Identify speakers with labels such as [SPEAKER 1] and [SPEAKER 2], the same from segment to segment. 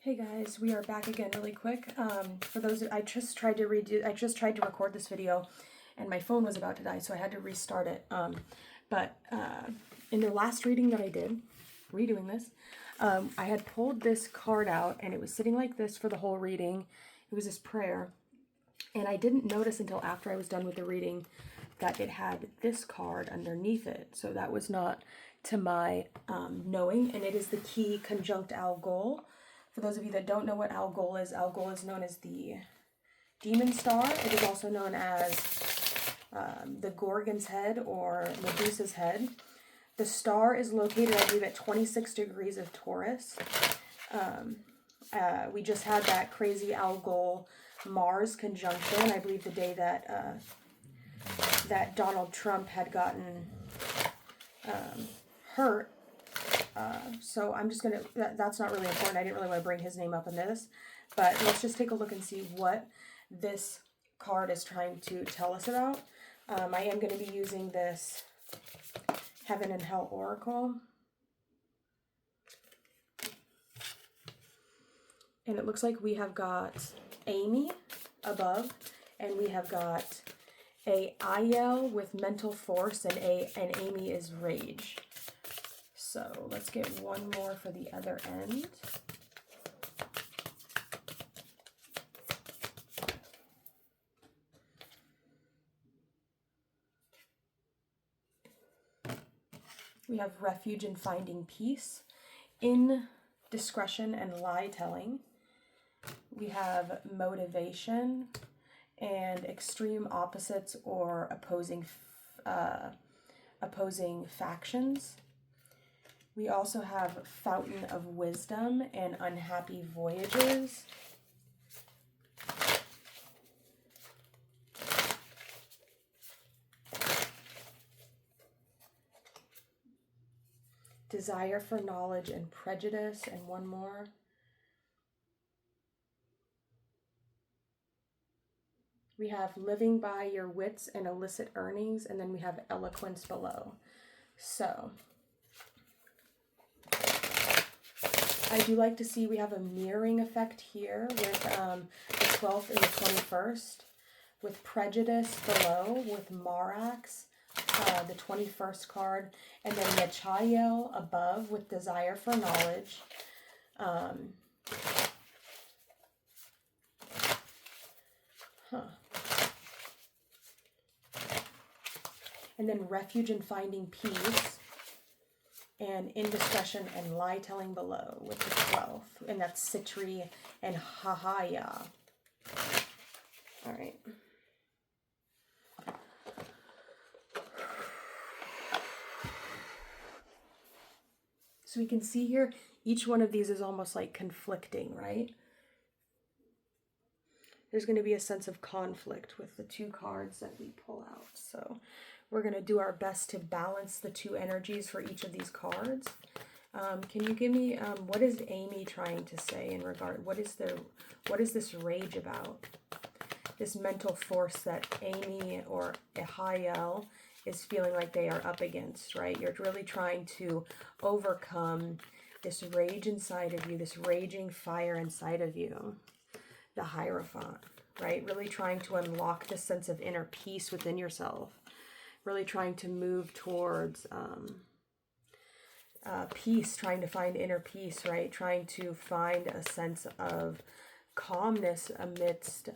[SPEAKER 1] Hey guys, we are back again really quick. For those, I just tried to record this video and my phone was about to die, so I had to restart it. In the last reading that I did, redoing this, I had pulled this card out and it was sitting like this for the whole reading. It was this prayer. And I didn't notice until after I was done with the reading that it had this card underneath it. So that was not to my knowing, and it is the key conjunct Algol. For those of you that don't know what Algol is known as the demon star. It is also known as the Gorgon's head or Medusa's head. The star is located, I believe, at 26 degrees of Taurus. We just had that crazy Algol Mars conjunction, I believe the day that that Donald Trump had gotten hurt. So I'm just going to, that's not really important. I didn't really want to bring his name up in this, but let's just take a look and see what this card is trying to tell us about. I am going to be using this Heaven and Hell Oracle. And it looks like we have got Amy above, and we have got a Aiel with mental force, and Amy is rage. So let's get one more for the other end. We have refuge in finding peace, indiscretion and lie telling. We have motivation and extreme opposites or opposing factions. We also have Fountain of Wisdom and Unhappy Voyages. Desire for Knowledge and Prejudice, and one more. We have Living by Your Wits and Illicit Earnings, and then we have Eloquence below. So I do like to see we have a mirroring effect here with the 12th and the 21st, with Prejudice below, with Marax, the 21st card, and then Yachael above with Desire for Knowledge. And then Refuge in Finding Peace, and Indiscretion and Lie Telling below with the 12th, and that's Citri and Hahaya. All right. So we can see here, each one of these is almost like conflicting, right? There's going to be a sense of conflict with the two cards that we pull out. So we're going to do our best to balance the two energies for each of these cards. Can you give me, what is Amy trying to say in regard, what is this rage about? This mental force that Amy or Ahiel is feeling like they are up against, right? You're really trying to overcome this rage inside of you, this raging fire inside of you, the Hierophant, right? Really trying to unlock this sense of inner peace within yourself, really trying to move towards peace, trying to find inner peace, right? Trying to find a sense of calmness amidst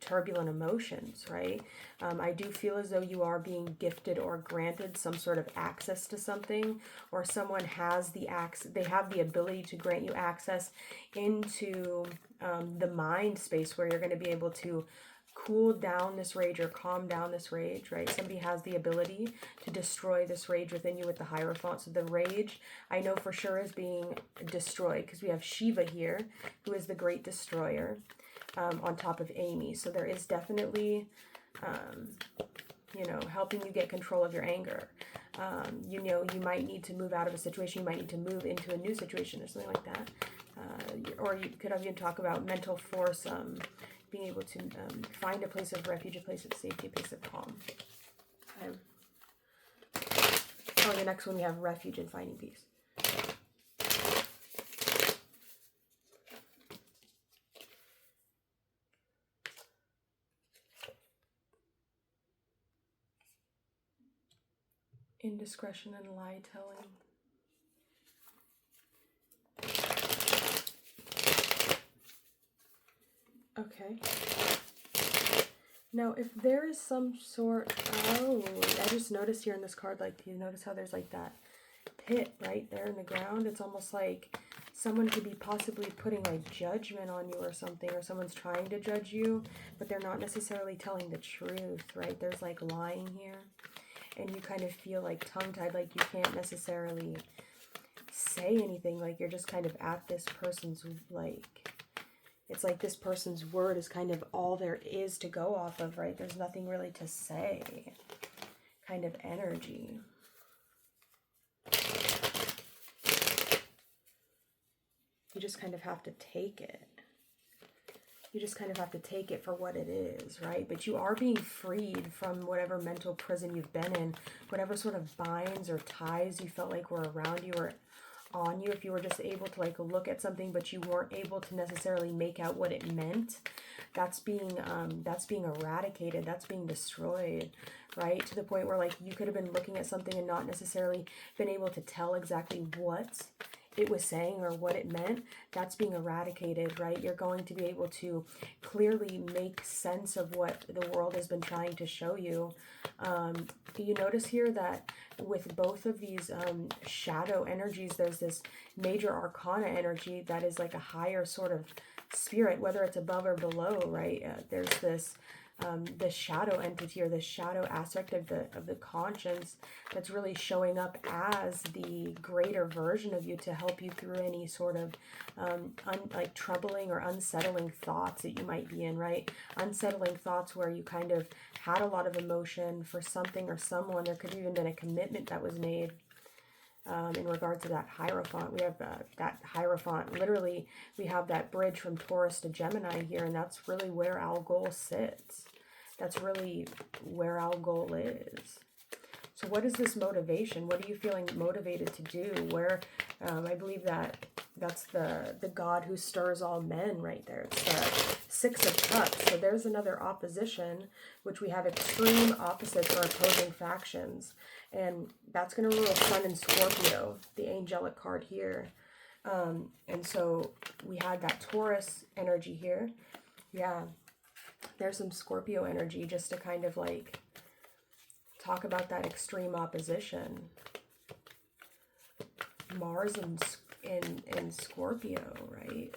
[SPEAKER 1] turbulent emotions, right? I do feel as though you are being gifted or granted some sort of access to something, or someone has they have the ability to grant you access into the mind space where you're going to be able to cool down this rage or calm down this rage, right? Somebody has the ability to destroy this rage within you with the Hierophant. So the rage, I know for sure, is being destroyed because we have Shiva here, who is the great destroyer, on top of Amy. So there is definitely, helping you get control of your anger. You might need to move out of a situation. You might need to move into a new situation or something like that. Or you could even talk about mental force, being able to find a place of refuge, a place of safety, a place of calm. Okay. Oh, the next one we have Refuge and Finding Peace. Indiscretion and lie telling. Okay. Now, if there is some sort, oh, I just noticed here in this card, like, you notice how there's like that pit right there in the ground? It's almost like someone could be possibly putting like judgment on you or something, or someone's trying to judge you, but they're not necessarily telling the truth, right? There's like lying here, and you kind of feel like tongue-tied, like you can't necessarily say anything, like you're just kind of at this person's, like, it's like this person's word is kind of all there is to go off of, right? There's nothing really to say, kind of energy. You just kind of have to take it. You just kind of have to take it for what it is, right? But you are being freed from whatever mental prison you've been in, whatever sort of binds or ties you felt like were around you or on you. If you were just able to like look at something but you weren't able to necessarily make out what it meant, that's being eradicated, that's being destroyed, right? To the point where like you could have been looking at something and not necessarily been able to tell exactly what it was saying or what it meant. That's being eradicated, right? You're going to be able to clearly make sense of what the world has been trying to show you. You notice here that with both of these shadow energies, there's this major arcana energy that is like a higher sort of spirit, whether it's above or below, right? There's this the shadow entity or the shadow aspect of the conscience that's really showing up as the greater version of you to help you through any sort of like troubling or unsettling thoughts that you might be in, right? Unsettling thoughts where you kind of had a lot of emotion for something or someone. There could have even been a commitment that was made. In regards to that Hierophant, we have that Hierophant, literally we have that bridge from Taurus to Gemini here, and that's really where Algol sits. That's really where Algol is. So what is this motivation? What are you feeling motivated to do? Where, I believe that's the God who stirs all men right there. It's the Six of Cups. So there's another opposition, which we have extreme opposites or opposing factions. And that's going to rule Sun and Scorpio, the angelic card here. And so we had that Taurus energy here. Yeah, there's some Scorpio energy just to kind of like talk about that extreme opposition. Mars in Scorpio, right?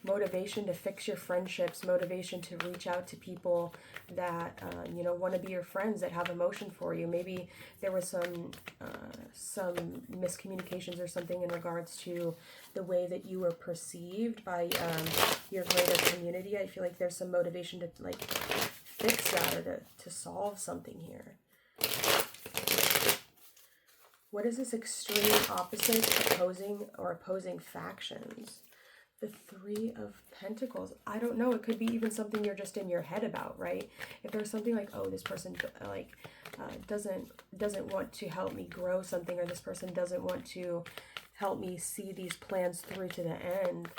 [SPEAKER 1] Motivation to fix your friendships, motivation to reach out to people that you know, want to be your friends, that have emotion for you. Maybe there was some miscommunications or something in regards to the way that you were perceived by your greater community. I feel like there's some motivation to like fix that or to solve something here. What is this extreme opposite opposing factions? The Three of Pentacles. I don't know. It could be even something you're just in your head about, right? If there's something like, oh, this person like doesn't want to help me grow something, or this person doesn't want to help me see these plans through to the end.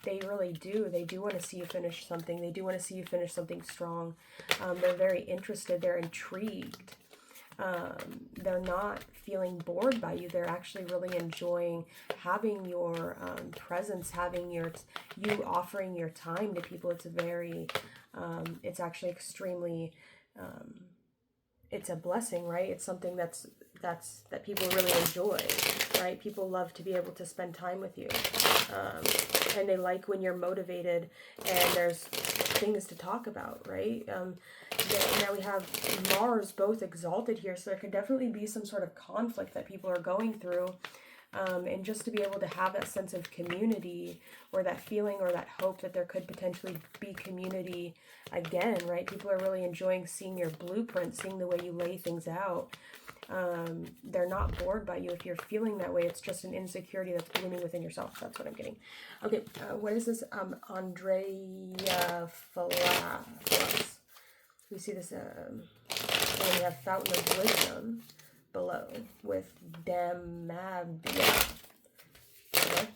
[SPEAKER 1] They really do. They do want to see you finish something. They do want to see you finish something strong. They're very interested. They're intrigued. They're not feeling bored by you. They're actually really enjoying having your presence, having you offering your time to people. It's very, it's actually extremely, it's a blessing, right? It's something that people really enjoy, right? People love to be able to spend time with you, and they like when you're motivated and there's things to talk about, right? Now we have Mars both exalted here, so there could definitely be some sort of conflict that people are going through, and just to be able to have that sense of community, or that feeling or that hope that there could potentially be community again, right? People are really enjoying seeing your blueprint, seeing the way you lay things out. They're not bored by you. If you're feeling that way, it's just an insecurity that's blooming within yourself. That's what I'm getting. Okay, what is this? Andrea Falas. We see this, and we have Fountain of Wisdom below with Damabia. Okay.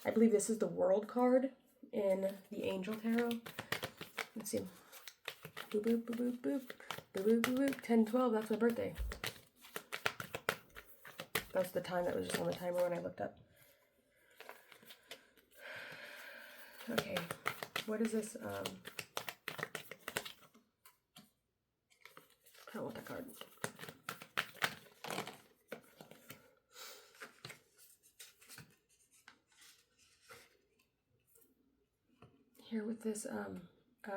[SPEAKER 1] I believe this is the World card in the Angel Tarot. Let's see. Boop, boop, boop, boop, boop. Boop, boop, boop, boop. 10/12, that's my birthday. That's the time that was just on the timer when I looked up. Okay, what is this? I don't want that card. Here with this,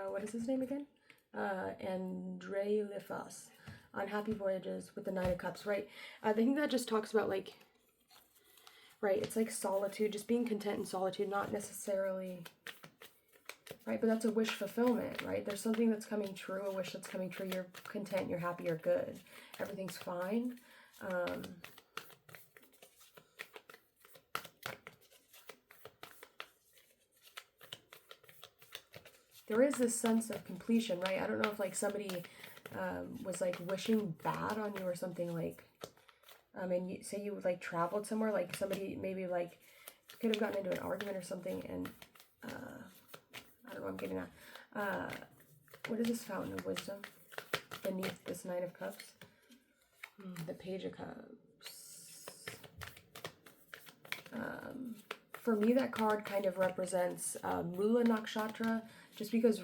[SPEAKER 1] what is his name again? Andre Lefas. Unhappy Voyages with the Nine of Cups, right? I think that just talks about, like, right, it's like solitude, just being content in solitude, not necessarily, right, but that's a wish fulfillment, right? There's something that's coming true, a wish that's coming true, you're content, you're happy, you're good, everything's fine. There is this sense of completion, right? I don't know if, like, somebody was, like, wishing bad on you or something, like, and you, say you, like, traveled somewhere, like, somebody maybe, like, could have gotten into an argument or something, and, I don't know, I'm getting that. What is this Fountain of Wisdom beneath this Nine of Cups? The Page of Cups. For me, that card kind of represents Mula Nakshatra, just because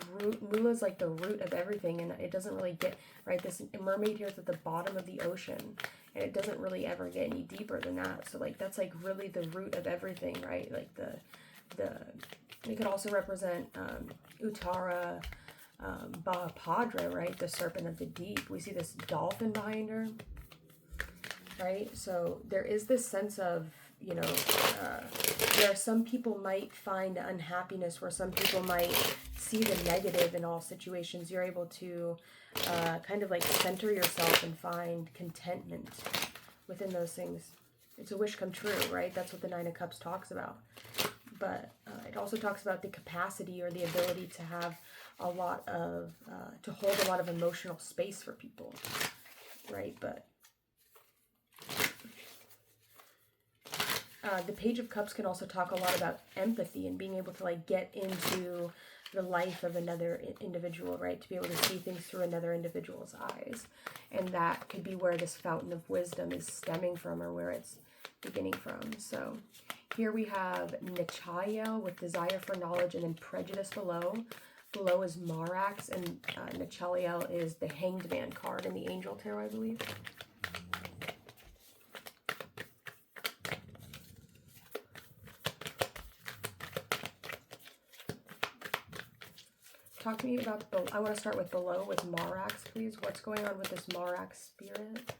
[SPEAKER 1] Mula is like the root of everything, and it doesn't really get, right, this mermaid here is at the bottom of the ocean, and it doesn't really ever get any deeper than that. So, like, that's, like, really the root of everything, right? Like, it could also represent Uttara Bahapadra, right? The serpent of the deep. We see this dolphin behind her, right? So there is this sense of, you know, where some people might find unhappiness, where some people might see the negative in all situations. You're able to kind of, like, center yourself and find contentment within those things. It's a wish come true, right? That's what the Nine of Cups talks about. But it also talks about the capacity or the ability to have a lot of, to hold a lot of emotional space for people, right? But the Page of Cups can also talk a lot about empathy and being able to, like, get into the life of another individual, right? To be able to see things through another individual's eyes. And that could be where this Fountain of Wisdom is stemming from, or where it's beginning from. So here we have Nechael with desire for knowledge, and then prejudice below. Below is Marax, and Nechael is the Hanged Man card in the Angel Tarot, I believe. Talk to me about, I want to start with below with Marax, please. What's going on with this Marax spirit?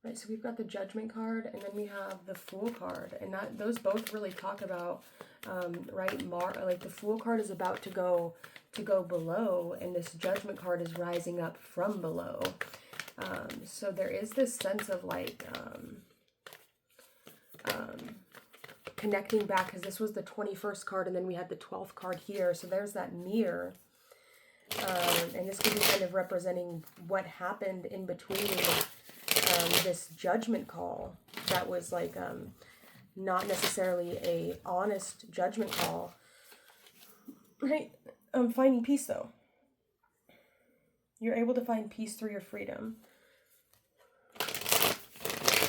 [SPEAKER 1] Right, so we've got the Judgment card, and then we have the Fool card, and those both really talk about, right, like, the Fool card is about to go below, and this Judgment card is rising up from below. So there is this sense of, like, connecting back, because this was the 21st card, and then we had the 12th card here, so there's that mirror. And this could be kind of representing what happened in between this judgment call that was, like, not necessarily a honest judgment call, right? Finding peace, though. You're able to find peace through your freedom.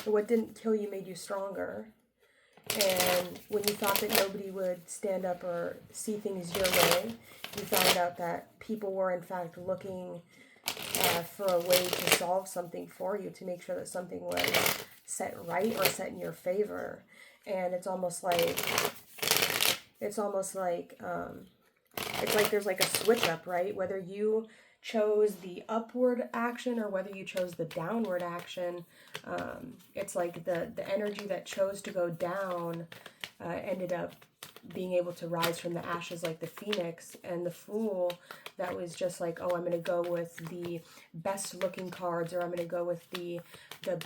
[SPEAKER 1] What didn't kill you made you stronger. And when you thought that nobody would stand up or see things your way, you found out that people were, in fact, looking for a way to solve something for you, to make sure that something was set right or set in your favor. And it's almost like it's like there's, like, a switch up, right? Whether you chose the upward action or whether you chose the downward action, it's like the energy that chose to go down ended up being able to rise from the ashes like the phoenix, and the Fool that was just like, oh, I'm going to go with the best looking cards, or I'm going to go with the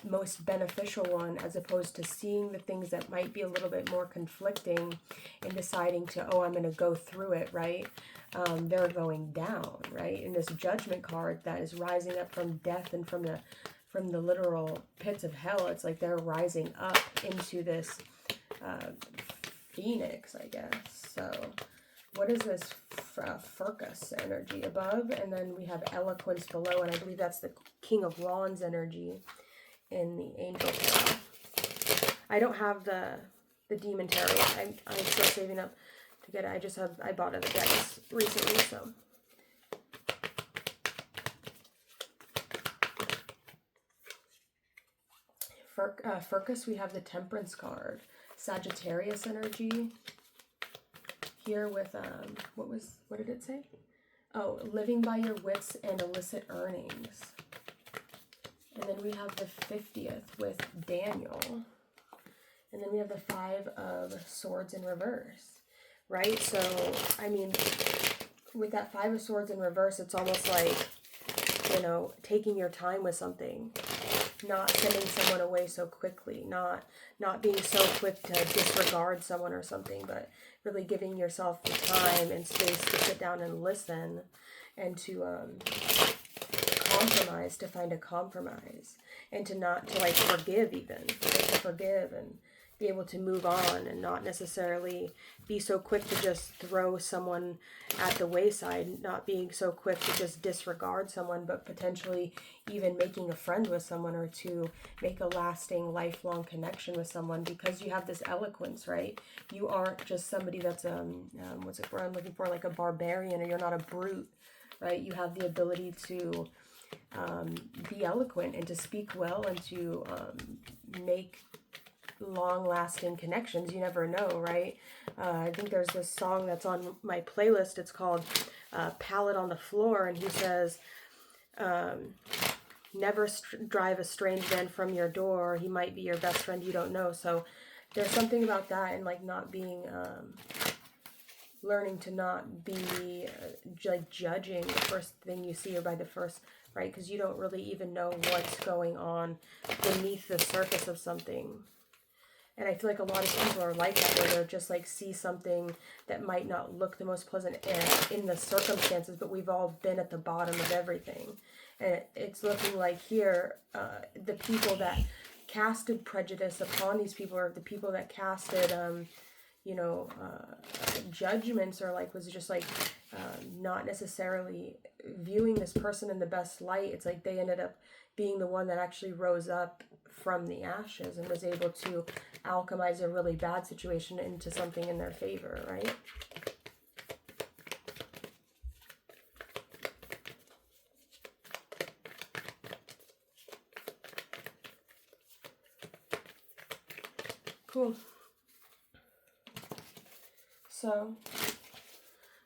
[SPEAKER 1] most beneficial one, as opposed to seeing the things that might be a little bit more conflicting and deciding to, oh, I'm going to go through it, right? They're going down, right? In this Judgment card that is rising up from death and from the literal pits of hell, it's like they're rising up into this Phoenix, I guess. So what is this Furcus energy above? And then we have Eloquence below, and I believe that's the King of Wands energy in the Angel Tarot. I don't have the Demon Tarot yet. I'm still saving up to get it. I bought other decks recently, so. Furcus, we have the Temperance card. Sagittarius energy here with what did it say? Oh, living by your wits and illicit earnings. And then we have the 50th with Daniel. And then we have the 5 of Swords in reverse, right? So, I mean, with that 5 of Swords in reverse, it's almost like, you know, taking your time with something. Not sending someone away so quickly, not being so quick to disregard someone or something, but really giving yourself the time and space to sit down and listen, and to compromise, to find a compromise, and to like forgive even, right? To forgive and be able to move on, and not necessarily be so quick to just throw someone at the wayside, not being so quick to just disregard someone, but potentially even making a friend with someone, or to make a lasting, lifelong connection with someone, because you have this eloquence, right? You aren't just somebody that's, what's the word I'm looking for, like a barbarian, or you're not a brute, right? You have the ability to be eloquent, and to speak well, and to make long-lasting connections. You never know, right? I think there's this song that's on my playlist. It's called Pallet on the Floor, and he says, never drive a strange man from your door. He might be your best friend, you don't know. So there's something about that, and like not being learning to not be like judging the first thing you see, or by the first, right? Because you don't really even know what's going on beneath the surface of something. And I feel like a lot of people are like that, where they're just like see something that might not look the most pleasant in the circumstances, but we've all been at the bottom of everything. And it's looking like here, the people that casted prejudice upon these people, or the people that casted, judgments, or like was just like not necessarily viewing this person in the best light. It's like they ended up being the one that actually rose up from the ashes and was able to alchemize a really bad situation into something in their favor, right? Cool. So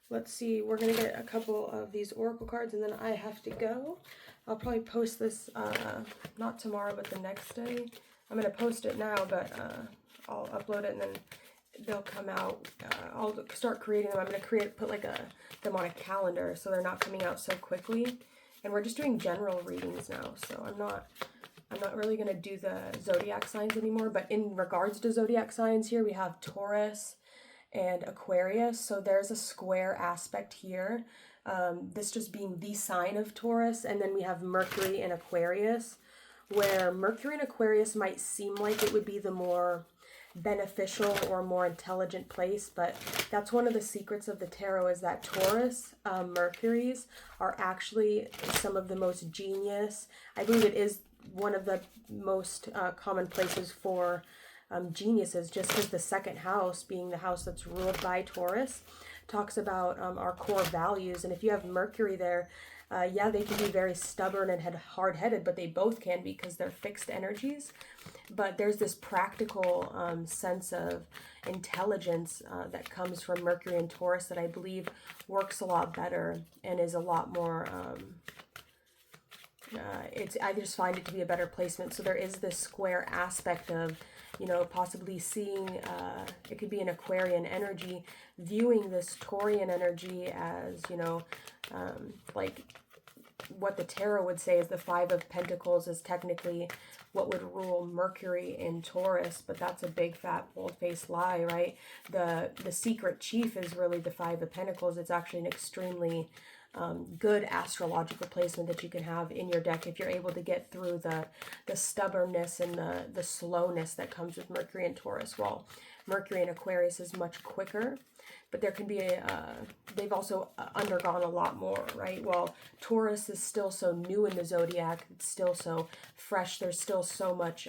[SPEAKER 1] let's see, we're going to get a couple of these oracle cards, and then I have to go. I'll probably post this, not tomorrow, but the next day. I'm going to post it now, but I'll upload it, and then they'll come out. I'll start creating them. I'm going to put like them on a calendar, so they're not coming out so quickly. And we're just doing general readings now, so I'm not really going to do the zodiac signs anymore. But in regards to zodiac signs, here we have Taurus and Aquarius. So there's a square aspect here. This just being the sign of Taurus. And then we have Mercury and Aquarius, where Mercury and Aquarius might seem like it would be the more beneficial or more intelligent place, but that's one of the secrets of the tarot, is that Taurus Mercuries are actually some of the most genius. I believe it is one of the most common places for geniuses, just because the second house, being the house that's ruled by Taurus, talks about our core values. And if you have Mercury there, yeah, they can be very stubborn and hard-headed, but they both can, because they're fixed energies. But there's this practical sense of intelligence that comes from Mercury and Taurus that I believe works a lot better and is a lot more... I just find it to be a better placement. So there is this square aspect of you know, possibly seeing, it could be an Aquarian energy, viewing this Taurian energy as, you know, like what the tarot would say is the Five of Pentacles is technically what would rule Mercury in Taurus, but that's a big fat bold-faced lie, right? The secret chief is really the Five of Pentacles. It's actually an extremely good astrological placement that you can have in your deck if you're able to get through the stubbornness and the slowness that comes with Mercury and Taurus. Well, Mercury in Aquarius is much quicker, but there can be they've also undergone a lot more, right? Well, Taurus is still so new in the zodiac, it's still so fresh, there's still so much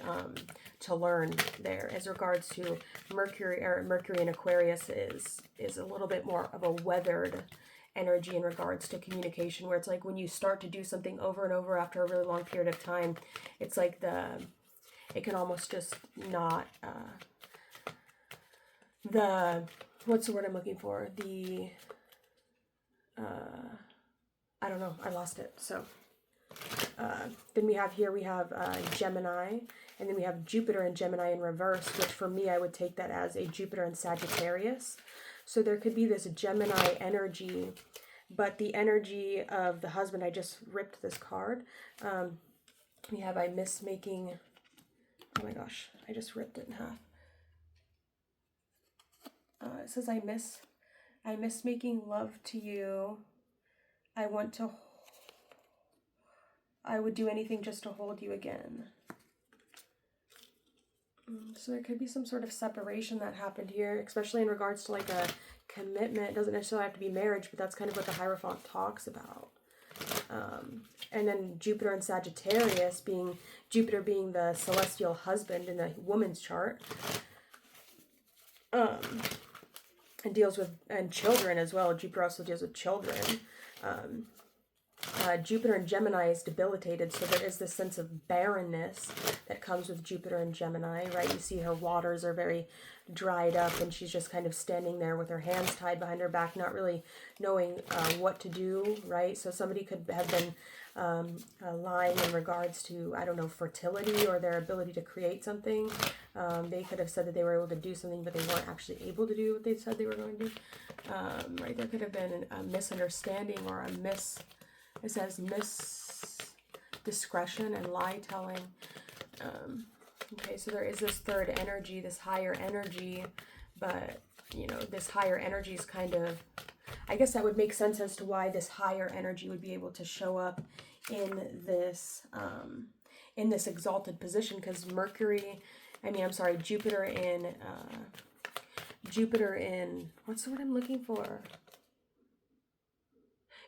[SPEAKER 1] to learn there. As regards to Mercury, or Mercury in Aquarius is a little bit more of a weathered energy in regards to communication, where it's like when you start to do something over and over after a really long period of time, it's like it can almost just not what's the word I'm looking for? I don't know, I lost it. So then we have Gemini, and then we have Jupiter and Gemini in reverse, which for me, I would take that as a Jupiter and Sagittarius. So there could be this Gemini energy, but the energy of the husband, I just ripped this card. We have, I miss making, oh my gosh, I just ripped it in half. It says, I miss making love to you. I would do anything just to hold you again. So there could be some sort of separation that happened here, especially in regards to like a commitment. It doesn't necessarily have to be marriage, but that's kind of what the Hierophant talks about. And then Jupiter and Sagittarius, Jupiter being the celestial husband in the woman's chart, and deals with, and children as well. Jupiter also deals with children. Jupiter in Gemini is debilitated, so there is this sense of barrenness that comes with Jupiter and Gemini, right? You see her waters are very dried up, and she's just kind of standing there with her hands tied behind her back, not really knowing what to do, right? So somebody could have been lying in regards to, I don't know, fertility or their ability to create something. They could have said that they were able to do something, but they weren't actually able to do what they said they were going to do. Right? There could have been a misunderstanding or it says discretion and lie telling. Okay, so there is this third energy, this higher energy, but, you know, this higher energy is kind of, I guess that would make sense as to why this higher energy would be able to show up in this exalted position, because Jupiter in, what's the word I'm looking for?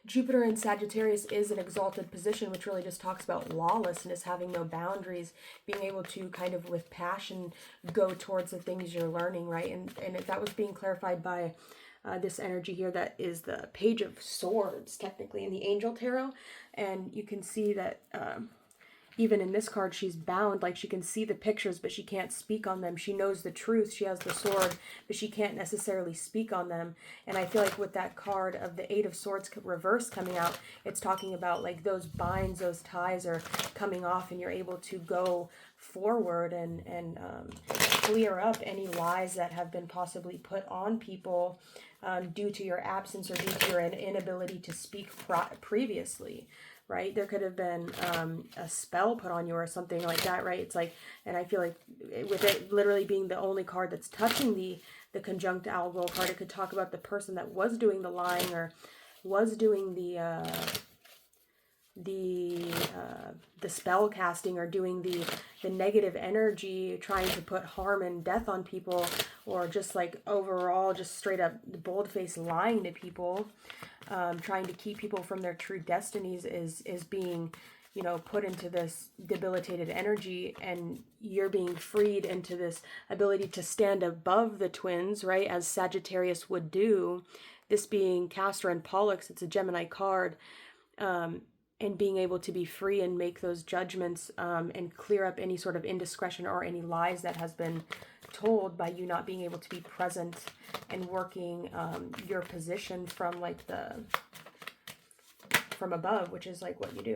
[SPEAKER 1] Jupiter in Sagittarius is an exalted position, which really just talks about lawlessness, having no boundaries, being able to kind of with passion go towards the things you're learning, right? And if that was being clarified by this energy here, that is the Page of Swords, technically, in the Angel Tarot. And you can see that even in this card, she's bound, like she can see the pictures, but she can't speak on them. She knows the truth. She has the sword, but she can't necessarily speak on them. And I feel like with that card of the Eight of Swords reverse coming out, it's talking about like those binds, those ties are coming off, and you're able to go forward and clear up any lies that have been possibly put on people due to your absence or due to your inability to speak previously. Right? There could have been a spell put on you or something like that, right? It's like, and I feel like with it literally being the only card that's touching the conjunct algol card, it could talk about the person that was doing the lying or was doing the spell casting or doing the negative energy, trying to put harm and death on people, or just like overall just straight up bold-faced lying to people. Trying to keep people from their true destinies is being, you know, put into this debilitated energy, and you're being freed into this ability to stand above the twins, right, as Sagittarius would do. This being Castor and Pollux, it's a Gemini card, and being able to be free and make those judgments and clear up any sort of indiscretion or any lies that has been told by you not being able to be present and working your position from like from above, which is like what you do.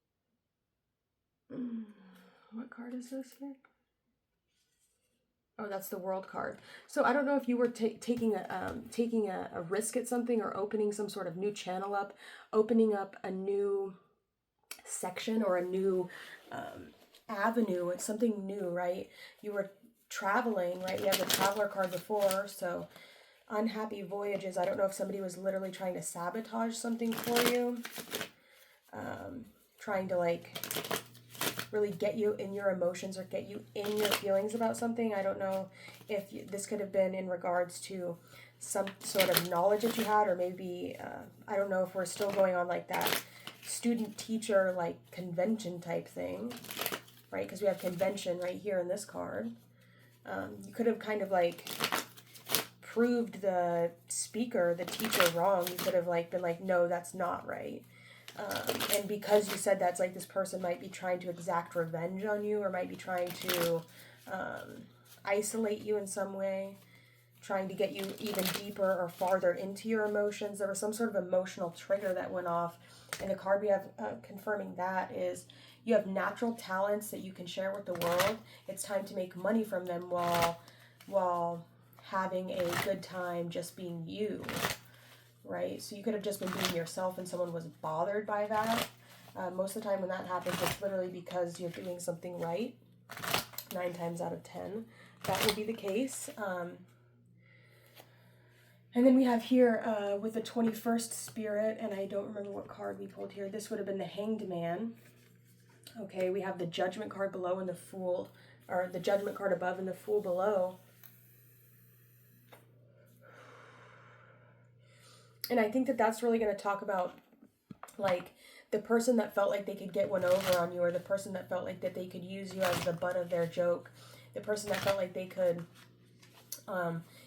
[SPEAKER 1] What card is this here? Oh, that's the World card. So I don't know if you were taking a risk at something, or opening some sort of new channel up, opening up a new section or a new avenue. It's something new, right? You were traveling, right? You have the Traveler card before, so unhappy voyages. I don't know if somebody was literally trying to sabotage something for you, trying to like really get you in your emotions or get you in your feelings about something. I don't know if this could have been in regards to some sort of knowledge that you had, or maybe, I don't know if we're still going on like that student-teacher like convention type thing, right? Because we have convention right here in this card. You could have kind of like proved the speaker, the teacher, wrong. You could have like been like, no, that's not right. And because you said that's like, this person might be trying to exact revenge on you, or might be trying to isolate you in some way, trying to get you even deeper or farther into your emotions. There was some sort of emotional trigger that went off. And the card we have confirming that is, you have natural talents that you can share with the world. It's time to make money from them while having a good time just being you, right? So you could have just been being yourself and someone was bothered by that. Most of the time when that happens, it's literally because you're doing something right. 9 times out of 10, that will be the case. And then we have here with the 21st Spirit, and I don't remember what card we pulled here. This would have been the Hanged Man. Okay, we have the Judgment card below and the Fool, or the Judgment card above and the Fool below. And I think that that's really going to talk about, like, the person that felt like they could get one over on you, or the person that felt like that they could use you as the butt of their joke, the person that felt like they could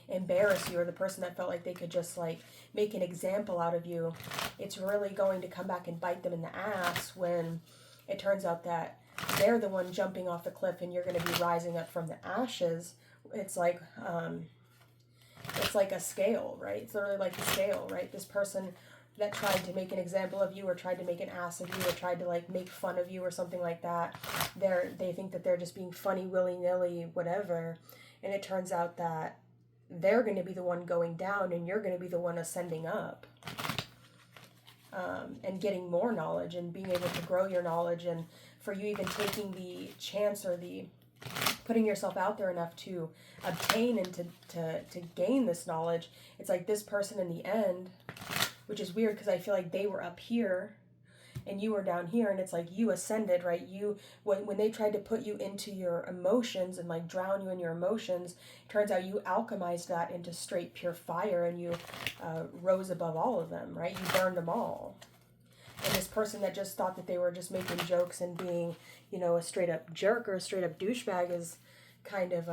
[SPEAKER 1] embarrass you, or the person that felt like they could just like make an example out of you. It's really going to come back and bite them in the ass when it turns out that they're the one jumping off the cliff and you're going to be rising up from the ashes. It's like a scale, right? It's literally like a scale, right? This person that tried to make an example of you, or tried to make an ass of you, or tried to like make fun of you or something like that, they think that they're just being funny, willy-nilly, whatever, and it turns out that they're going to be the one going down and you're going to be the one ascending up, and getting more knowledge and being able to grow your knowledge. And for you even taking the chance, or the putting yourself out there enough to obtain and to gain this knowledge, it's like this person in the end, which is weird because I feel like they were up here and you were down here, and it's like you ascended, right? You, when they tried to put you into your emotions and like drown you in your emotions, it turns out you alchemized that into straight pure fire, and you rose above all of them, right? You burned them all. And this person that just thought that they were just making jokes and being, you know, a straight up jerk or a straight up douchebag is kind of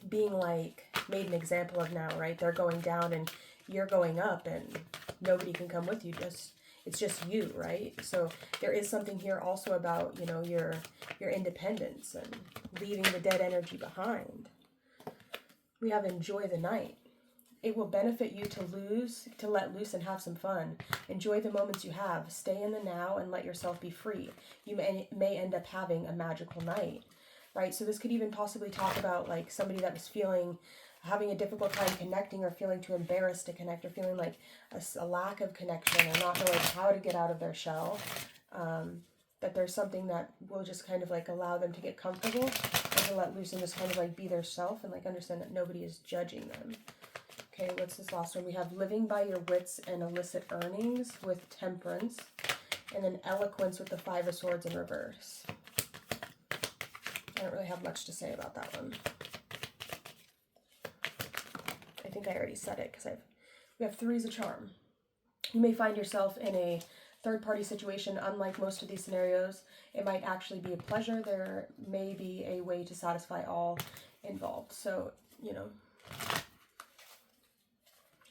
[SPEAKER 1] being like made an example of now, right? They're going down and you're going up, and nobody can come with you. It's just you, right? So there is something here also about, you know, your independence and leaving the dead energy behind. We have enjoy the night. It will benefit you to let loose and have some fun. Enjoy the moments you have. Stay in the now and let yourself be free. You may end up having a magical night, right? So this could even possibly talk about like somebody that was having a difficult time connecting, or feeling too embarrassed to connect, or feeling like a lack of connection, or not knowing how to get out of their shell. That there's something that will just kind of like allow them to get comfortable and to let loose and just kind of like be their self, and like understand that nobody is judging them. Okay, what's this last one? We have living by your wits and illicit earnings with temperance, and then eloquence with the 5 of Swords in reverse. I don't really have much to say about that one. I think I already said it because we have 3s of charm. You may find yourself in a third-party situation. Unlike most of these scenarios, it might actually be a pleasure. There may be a way to satisfy all involved. So, you know,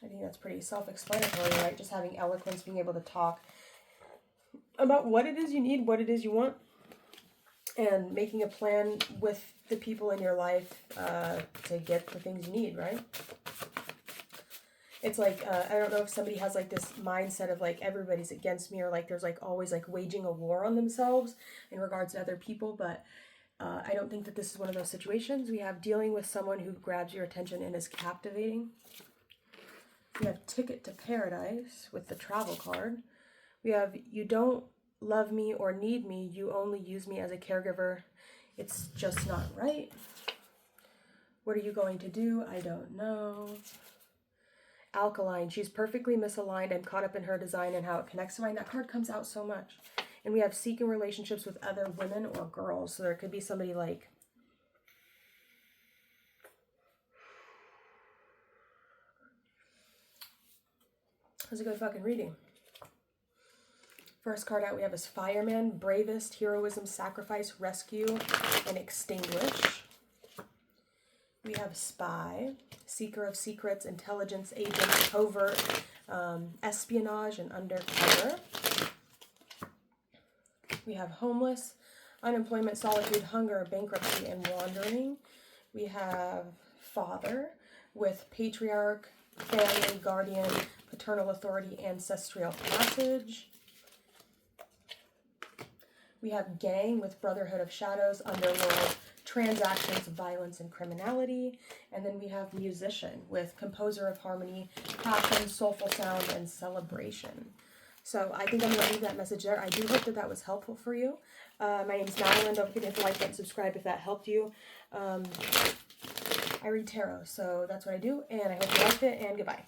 [SPEAKER 1] I think that's pretty self-explanatory, right? Just having eloquence, being able to talk about what it is you need, what it is you want, and making a plan with the people in your life to get the things you need, right? It's like, I don't know if somebody has like this mindset of like everybody's against me, or like there's like always like waging a war on themselves in regards to other people, but I don't think that this is one of those situations. We have dealing with someone who grabs your attention and is captivating. We have Ticket to Paradise with the travel card. We have you don't love me or need me, you only use me as a caregiver. It's just not right. What are you going to do? I don't know. Alkaline, she's perfectly misaligned. I'm caught up in her design and how it connects to mine. That card comes out so much. And we have seeking relationships with other women or girls. So there could be somebody like, that's a good fucking reading. First card out we have is Fireman, Bravest, Heroism, Sacrifice, Rescue, and Extinguish. We have Spy, Seeker of Secrets, Intelligence Agent, Covert, Espionage, and Undercover. We have Homeless, Unemployment, Solitude, Hunger, Bankruptcy, and Wandering. We have Father with Patriarch, Family, Guardian, Paternal Authority, Ancestral Passage. We have Gang with Brotherhood of Shadows, Underworld, Transactions, Violence, and Criminality. And then we have Musician with Composer of Harmony, Passion, Soulful Sound, and Celebration. So I think I'm going to leave that message there. I do hope that that was helpful for you. My name is Madeline. Don't forget to hit the like button, subscribe if that helped you. I read tarot, so that's what I do. And I hope you liked it, and goodbye.